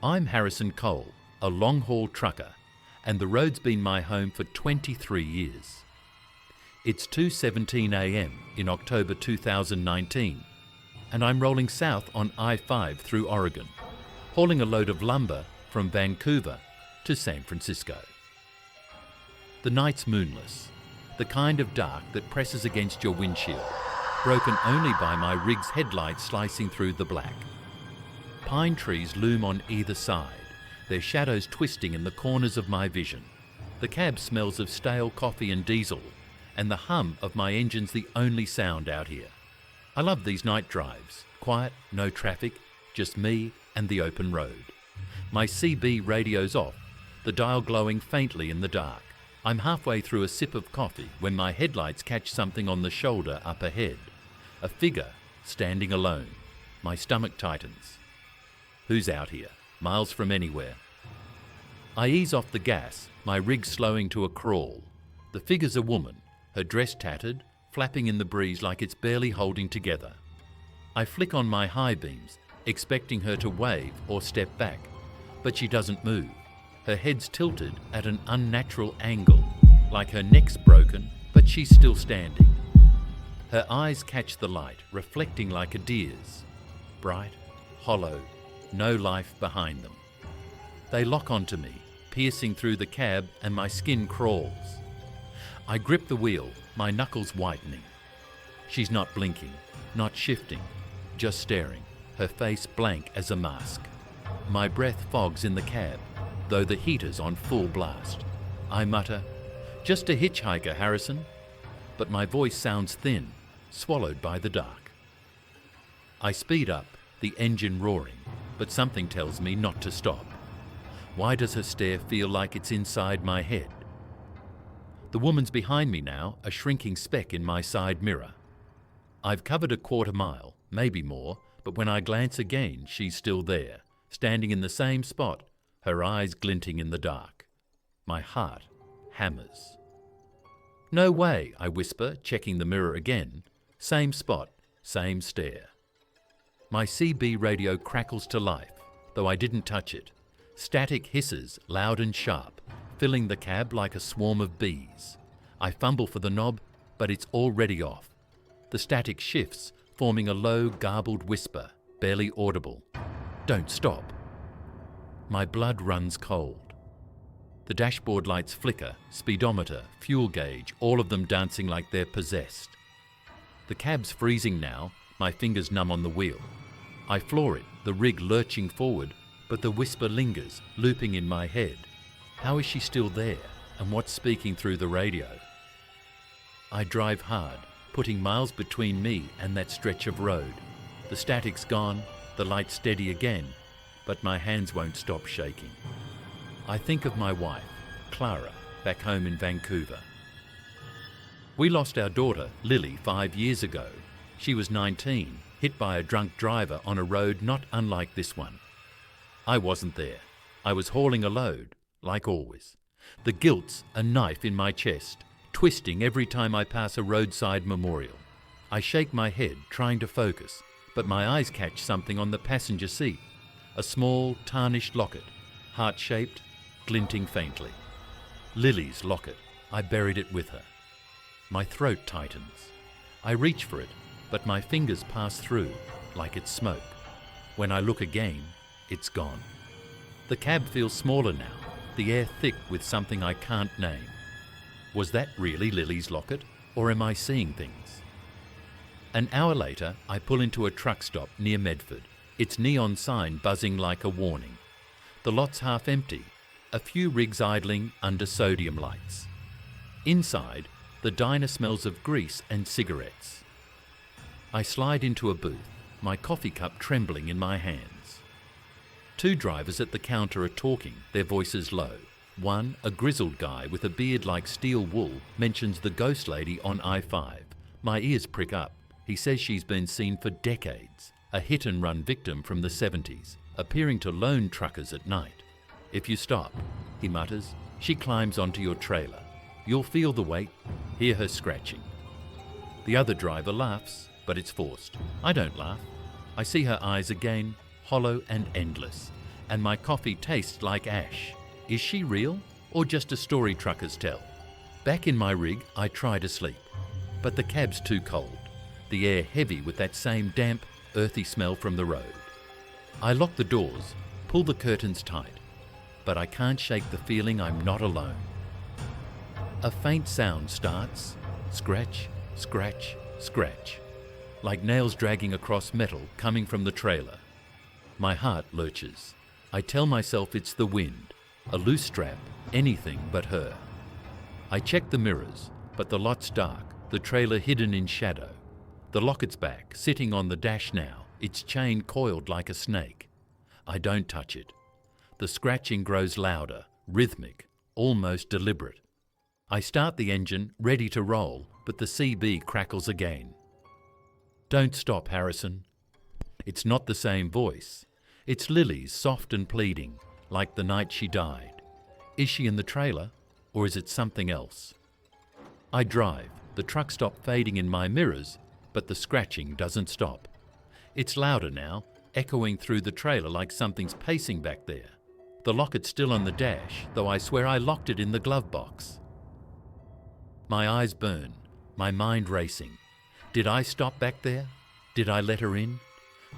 I'm Harrison Cole, a long-haul trucker, and the road's been my home for 23 years. It's 2:17 a.m. in October 2019, and I'm rolling south on I-5 through Oregon, hauling a load of lumber from Vancouver to San Francisco. The night's moonless, the kind of dark that presses against your windshield, broken only by my rig's headlights slicing through the black. Pine trees loom on either side, their shadows twisting in the corners of my vision. The cab smells of stale coffee and diesel, and the hum of my engine's the only sound out here. I love these night drives. Quiet, no traffic, just me and the open road. My CB radio's off, the dial glowing faintly in the dark. I'm halfway through a sip of coffee when my headlights catch something on the shoulder up ahead. A figure standing alone. My stomach tightens. Who's out here? Miles from anywhere. I ease off the gas, my rig slowing to a crawl. The figure's a woman, her dress tattered, flapping in the breeze like it's barely holding together. I flick on my high beams, expecting her to wave or step back, but she doesn't move. Her head's tilted at an unnatural angle, like her neck's broken, but she's still standing. Her eyes catch the light, reflecting like a deer's. Bright, hollow, no life behind them. They lock onto me, piercing through the cab, and my skin crawls. I grip the wheel, my knuckles whitening. She's not blinking, not shifting, just staring, her face blank as a mask. My breath fogs in the cab, though the heater's on full blast. I mutter, "Just a hitchhiker, Harrison," but my voice sounds thin, swallowed by the dark. I speed up, the engine roaring, but something tells me not to stop. Why does her stare feel like it's inside my head? The woman's behind me now, a shrinking speck in my side mirror. I've covered a quarter mile, maybe more, but when I glance again, she's still there, standing in the same spot, her eyes glinting in the dark. My heart hammers. "No way," I whisper, checking the mirror again. Same spot, same stare. My CB radio crackles to life, though I didn't touch it. Static hisses, loud and sharp, filling the cab like a swarm of bees. I fumble for the knob, but it's already off. The static shifts, forming a low, garbled whisper, barely audible. "Don't stop." My blood runs cold. The dashboard lights flicker, speedometer, fuel gauge, all of them dancing like they're possessed. The cab's freezing now, my fingers numb on the wheel. I floor it, the rig lurching forward, but the whisper lingers, looping in my head. How is she still there, and what's speaking through the radio? I drive hard, putting miles between me and that stretch of road. The static's gone, the lights steady again, but my hands won't stop shaking. I think of my wife, Clara, back home in Vancouver. We lost our daughter, Lily, 5 years ago. She was 19, hit by a drunk driver on a road not unlike this one. I wasn't there. I was hauling a load, like always. The guilt's a knife in my chest, twisting every time I pass a roadside memorial. I shake my head, trying to focus, but my eyes catch something on the passenger seat. A small, tarnished locket, heart-shaped, glinting faintly. Lily's locket. I buried it with her. My throat tightens. I reach for it, but my fingers pass through, like it's smoke. When I look again, it's gone. The cab feels smaller now, the air thick with something I can't name. Was that really Lily's locket, or am I seeing things? An hour later, I pull into a truck stop near Medford, its neon sign buzzing like a warning. The lot's half empty, a few rigs idling under sodium lights. Inside, the diner smells of grease and cigarettes. I slide into a booth, my coffee cup trembling in my hands. 2 drivers at the counter are talking, their voices low. One, a grizzled guy with a beard like steel wool, mentions the ghost lady on I-5. My ears prick up. He says she's been seen for decades, a hit-and-run victim from the 70s, appearing to lone truckers at night. "If you stop," he mutters, "she climbs onto your trailer. You'll feel the weight, hear her scratching." The other driver laughs, but it's forced. I don't laugh. I see her eyes again, hollow and endless, and my coffee tastes like ash. Is she real, or just a story truckers tell? Back in my rig, I try to sleep, but the cab's too cold, the air heavy with that same damp, earthy smell from the road. I lock the doors, pull the curtains tight, but I can't shake the feeling I'm not alone. A faint sound starts, scratch, scratch, scratch, like nails dragging across metal coming from the trailer. My heart lurches. I tell myself it's the wind, a loose strap, anything but her. I check the mirrors, but the lot's dark, the trailer hidden in shadow. The locket's back, sitting on the dash now, its chain coiled like a snake. I don't touch it. The scratching grows louder, rhythmic, almost deliberate. I start the engine, ready to roll, but the CB crackles again. Don't stop, Harrison. It's not the same voice. It's Lily's, soft and pleading, like the night she died. Is she in the trailer, or is it something else? I drive, the truck stop fading in my mirrors, but the scratching doesn't stop. It's louder now, echoing through the trailer like something's pacing back there. The locket's still on the dash, though I swear I locked it in the glove box. My eyes burn, my mind racing. Did I stop back there? Did I let her in?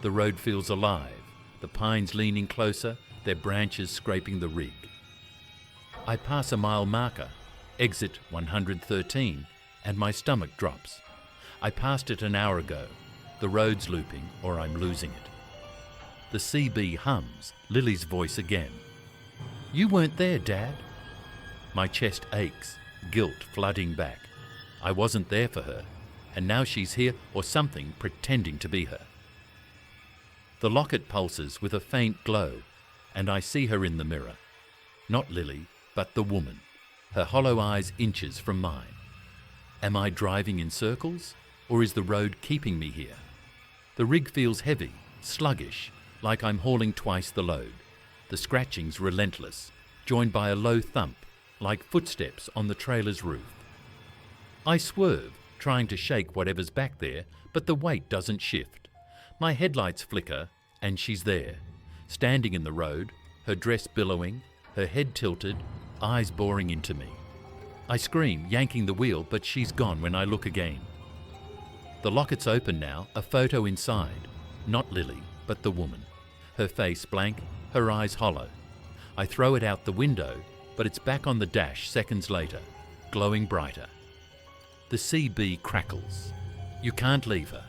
The road feels alive, the pines leaning closer, their branches scraping the rig. I pass a mile marker, exit 113, and my stomach drops. I passed it an hour ago. The road's looping, or I'm losing it. The CB hums, Lily's voice again. You weren't there, Dad. My chest aches, guilt flooding back. I wasn't there for her, and now she's here, or something, pretending to be her. The locket pulses with a faint glow, and I see her in the mirror. Not Lily, but the woman, her hollow eyes inches from mine. Am I driving in circles, or is the road keeping me here? The rig feels heavy, sluggish, like I'm hauling twice the load. The scratching's relentless, joined by a low thump, like footsteps on the trailer's roof. I swerve, trying to shake whatever's back there, but the weight doesn't shift. My headlights flicker, and she's there, standing in the road, her dress billowing, her head tilted, eyes boring into me. I scream, yanking the wheel, but she's gone when I look again. The locket's open now, a photo inside. Not Lily, but the woman. Her face blank, her eyes hollow. I throw it out the window, but it's back on the dash seconds later, glowing brighter. The CB crackles. You can't leave her.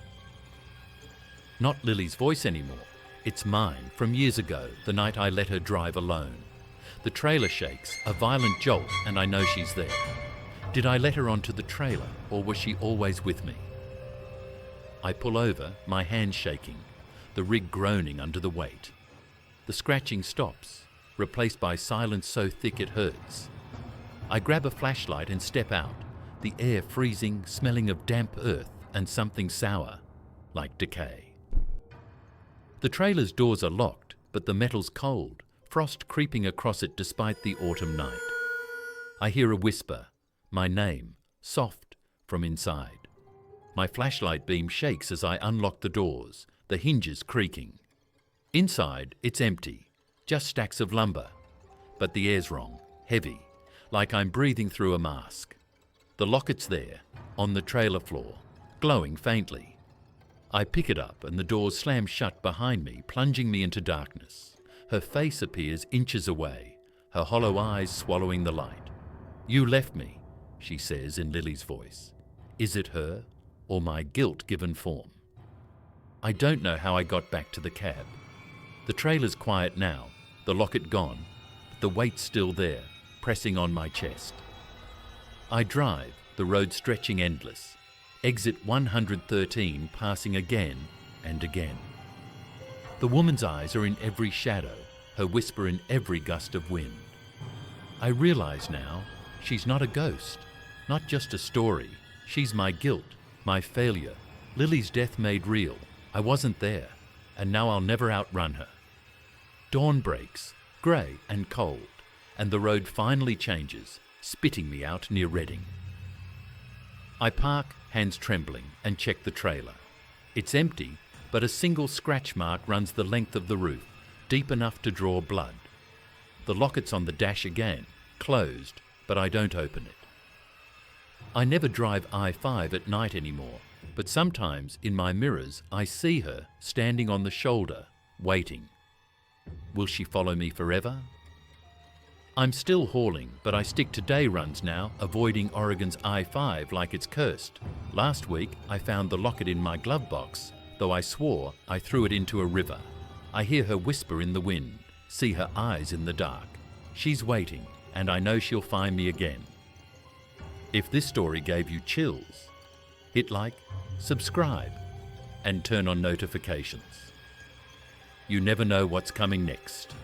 Not Lily's voice anymore. It's mine, from years ago, the night I let her drive alone. The trailer shakes, a violent jolt, and I know she's there. Did I let her onto the trailer, or was she always with me? I pull over, my hands shaking, the rig groaning under the weight. The scratching stops, replaced by silence so thick it hurts. I grab a flashlight and step out, the air freezing, smelling of damp earth and something sour, like decay. The trailer's doors are locked, but the metal's cold, frost creeping across it despite the autumn night. I hear a whisper, my name, soft, from inside. My flashlight beam shakes as I unlock the doors, the hinges creaking. Inside, it's empty, just stacks of lumber. But the air's wrong, heavy, like I'm breathing through a mask. The locket's there, on the trailer floor, glowing faintly. I pick it up and the doors slam shut behind me, plunging me into darkness. Her face appears inches away, her hollow eyes swallowing the light. You left me, she says in Lily's voice. Is it her, or my guilt given form? I don't know how I got back to the cab. The trailer's quiet now, the locket gone, but the weight's still there, pressing on my chest. I drive, the road stretching endless. Exit 113 passing again and again. The woman's eyes are in every shadow, her whisper in every gust of wind. I realize now, she's not a ghost, not just a story. She's my guilt, my failure, Lily's death made real. I wasn't there, and now I'll never outrun her. Dawn breaks, grey and cold, and the road finally changes, spitting me out near Reading. I park, hands trembling, and check the trailer. It's empty, but a single scratch mark runs the length of the roof, deep enough to draw blood. The locket's on the dash again, closed, but I don't open it. I never drive I-5 at night anymore, but sometimes in my mirrors I see her standing on the shoulder, waiting. Will she follow me forever? I'm still hauling, but I stick to day runs now, avoiding Oregon's I-5 like it's cursed. Last week I found the locket in my glove box, though I swore I threw it into a river. I hear her whisper in the wind, see her eyes in the dark. She's waiting, and I know she'll find me again. If this story gave you chills, hit like, subscribe, and turn on notifications. You never know what's coming next.